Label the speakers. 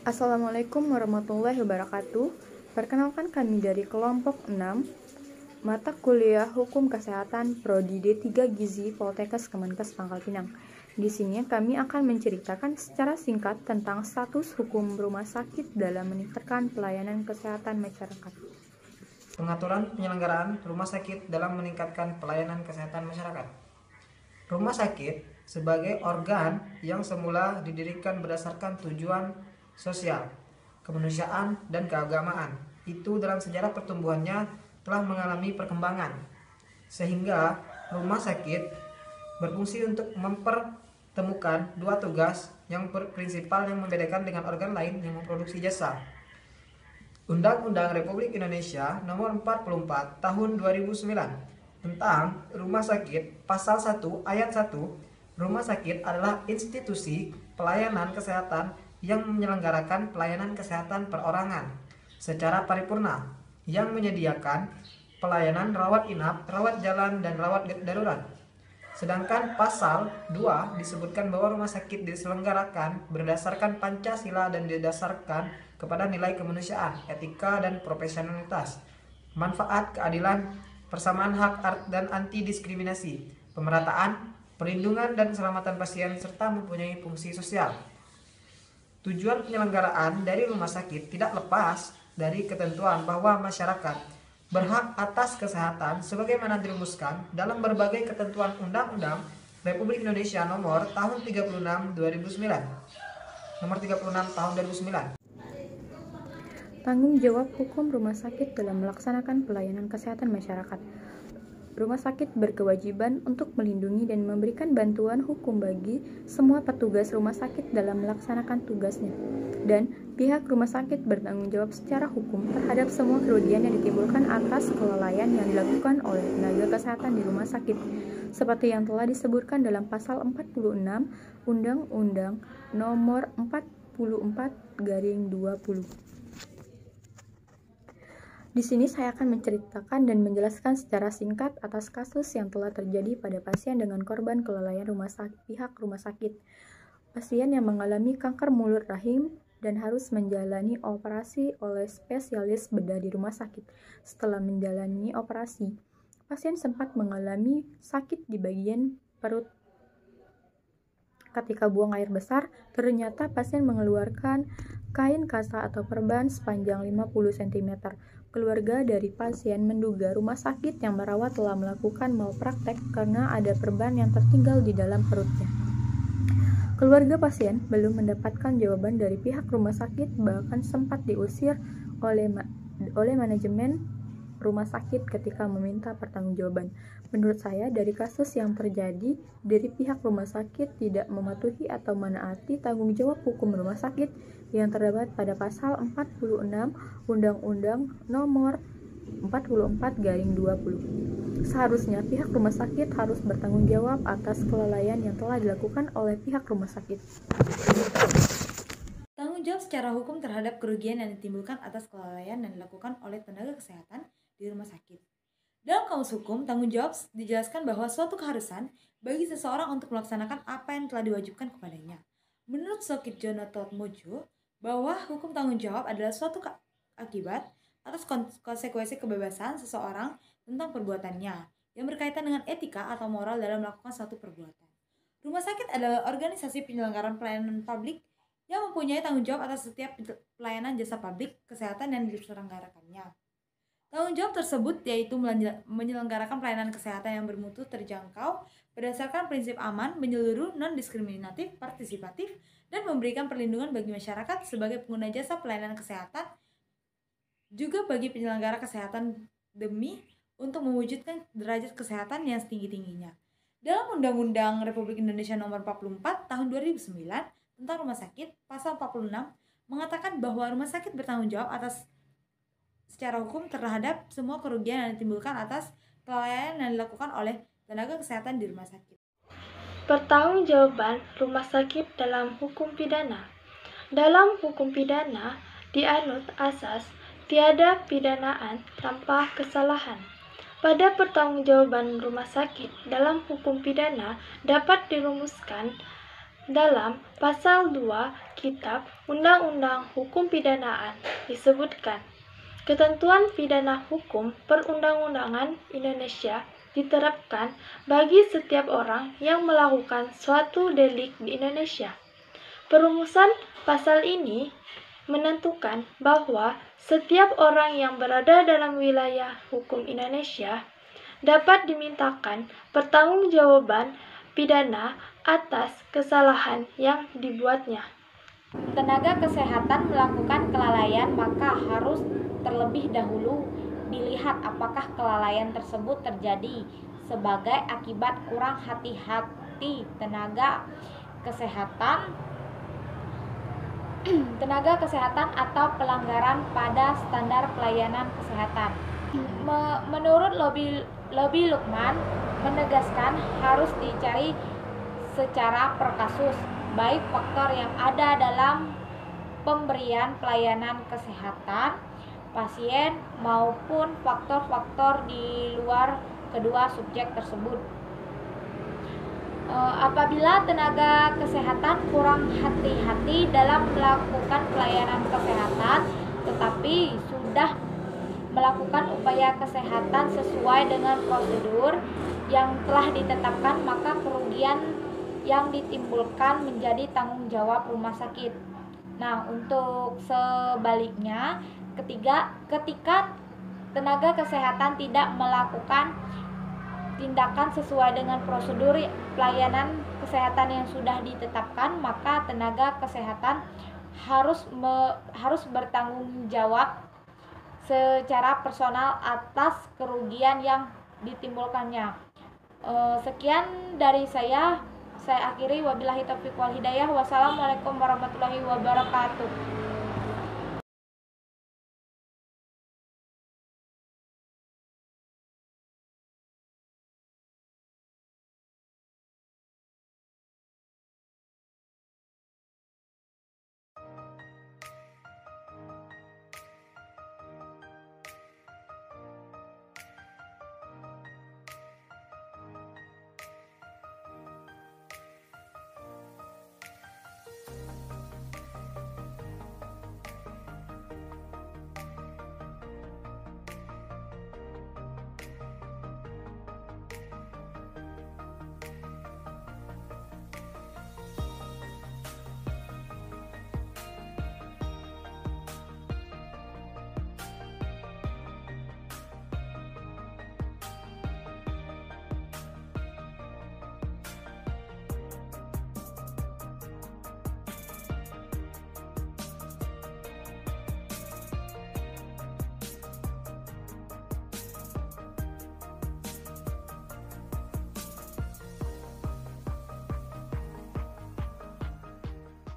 Speaker 1: Assalamualaikum warahmatullahi wabarakatuh. Perkenalkan kami dari kelompok 6, mata kuliah Hukum Kesehatan Prodi D3 Gizi Poltekkes Kemenkes Pangkal Pinang. Di sini kami akan menceritakan secara singkat tentang status hukum rumah sakit dalam meningkatkan pelayanan kesehatan masyarakat.
Speaker 2: Pengaturan penyelenggaraan rumah sakit dalam meningkatkan pelayanan kesehatan masyarakat. Rumah sakit sebagai organ yang semula didirikan berdasarkan tujuan sosial, kemanusiaan, dan keagamaan. Itu dalam sejarah pertumbuhannya telah mengalami perkembangan, sehingga rumah sakit berfungsi untuk mempertemukan dua tugas yang prinsipal yang membedakan dengan organ lain yang memproduksi jasa. Undang-Undang Republik Indonesia Nomor 44 Tahun 2009 tentang Rumah Sakit, Pasal 1 Ayat 1, rumah sakit adalah institusi pelayanan kesehatan yang menyelenggarakan pelayanan kesehatan perorangan secara paripurna, yang menyediakan pelayanan rawat inap, rawat jalan, dan rawat darurat. Sedangkan pasal 2 disebutkan bahwa rumah sakit diselenggarakan berdasarkan Pancasila dan didasarkan kepada nilai kemanusiaan, etika, dan profesionalitas, manfaat, keadilan, persamaan hak dan anti diskriminasi, pemerataan, perlindungan dan keselamatan pasien, serta mempunyai fungsi sosial. Tujuan penyelenggaraan dari rumah sakit tidak lepas dari ketentuan bahwa masyarakat berhak atas kesehatan sebagaimana dirumuskan dalam berbagai ketentuan Undang-Undang Republik Indonesia Nomor tahun 36 2009. Nomor 36 tahun 2009.
Speaker 1: Tanggung jawab hukum rumah sakit dalam melaksanakan pelayanan kesehatan masyarakat. Rumah sakit berkewajiban untuk melindungi dan memberikan bantuan hukum bagi semua petugas rumah sakit dalam melaksanakan tugasnya. Dan pihak rumah sakit bertanggung jawab secara hukum terhadap semua kerugian yang ditimbulkan atas kelalaian yang dilakukan oleh tenaga kesehatan di rumah sakit, seperti yang telah disebutkan dalam pasal 46 Undang-Undang Nomor 44/20. Di sini saya akan menceritakan dan menjelaskan secara singkat atas kasus yang telah terjadi pada pasien dengan korban kelalaian pihak rumah sakit. Pasien yang mengalami kanker mulut rahim dan harus menjalani operasi oleh spesialis bedah di rumah sakit. Setelah menjalani operasi, pasien sempat mengalami sakit di bagian perut. Ketika buang air besar, ternyata pasien mengeluarkan kain kasa atau perban sepanjang 50 cm. Keluarga dari pasien menduga rumah sakit yang merawat telah melakukan malpraktek karena ada perban yang tertinggal di dalam perutnya. Keluarga pasien belum mendapatkan jawaban dari pihak rumah sakit, bahkan sempat diusir oleh manajemen rumah sakit ketika meminta pertanggungjawaban. Menurut saya, dari kasus yang terjadi, dari pihak rumah sakit tidak mematuhi atau menaati tanggung jawab hukum rumah sakit yang terdapat pada pasal 46 Undang-Undang Nomor 44/20. Seharusnya pihak rumah sakit harus bertanggung jawab atas kelalaian yang telah dilakukan oleh pihak rumah sakit.
Speaker 3: Tanggung jawab secara hukum terhadap kerugian yang ditimbulkan atas kelalaian yang dilakukan oleh tenaga kesehatan di rumah sakit. Dalam kamus hukum, tanggung jawab dijelaskan bahwa suatu keharusan bagi seseorang untuk melaksanakan apa yang telah diwajibkan kepadanya. Menurut Sokit Jonatotmojo, bahwa hukum tanggung jawab adalah suatu akibat atas konsekuensi kebebasan seseorang tentang perbuatannya yang berkaitan dengan etika atau moral dalam melakukan suatu perbuatan. Rumah sakit adalah organisasi penyelenggaraan pelayanan publik yang mempunyai tanggung jawab atas setiap pelayanan jasa publik kesehatan yang diselenggarakannya. Tanggung jawab tersebut yaitu menyelenggarakan pelayanan kesehatan yang bermutu, terjangkau, berdasarkan prinsip aman, menyeluruh, non-diskriminatif, partisipatif, dan memberikan perlindungan bagi masyarakat sebagai pengguna jasa pelayanan kesehatan, juga bagi penyelenggara kesehatan demi untuk mewujudkan derajat kesehatan yang setinggi-tingginya. Dalam Undang-Undang Republik Indonesia Nomor 44 Tahun 2009 tentang rumah sakit, pasal 46 mengatakan bahwa rumah sakit bertanggung jawab atas secara hukum terhadap semua kerugian yang ditimbulkan atas kelalaian yang dilakukan oleh tenaga kesehatan di rumah sakit.
Speaker 4: Pertanggungjawaban rumah sakit dalam hukum pidana. Dalam hukum pidana dianut asas tiada pidanaan tanpa kesalahan. Pada pertanggungjawaban rumah sakit dalam hukum pidana dapat dirumuskan dalam pasal 2 Kitab Undang-Undang Hukum Pidanaan disebutkan, ketentuan pidana hukum perundang-undangan Indonesia diterapkan bagi setiap orang yang melakukan suatu delik di Indonesia. Perumusan pasal ini menentukan bahwa setiap orang yang berada dalam wilayah hukum Indonesia dapat dimintakan pertanggungjawaban pidana atas kesalahan yang dibuatnya.
Speaker 3: Tenaga kesehatan melakukan kelalaian, maka harus terlebih dahulu dilihat apakah kelalaian tersebut terjadi sebagai akibat kurang hati-hati tenaga kesehatan atau pelanggaran pada standar pelayanan kesehatan. Menurut Lobby Lukman menegaskan harus dicari secara per kasus, baik faktor yang ada dalam pemberian pelayanan kesehatan pasien maupun faktor-faktor di luar kedua subjek tersebut. Apabila tenaga kesehatan kurang hati-hati dalam melakukan pelayanan kesehatan tetapi sudah melakukan upaya kesehatan sesuai dengan prosedur yang telah ditetapkan, maka kerugian yang ditimbulkan menjadi tanggung jawab rumah sakit. Nah, untuk sebaliknya, ketika tenaga kesehatan tidak melakukan tindakan sesuai dengan prosedur pelayanan kesehatan yang sudah ditetapkan, maka tenaga kesehatan harus bertanggung jawab secara personal atas kerugian yang ditimbulkannya. Sekian dari saya akhiri, wabillahi taufiq wal hidayah. Wassalamualaikum warahmatullahi wabarakatuh.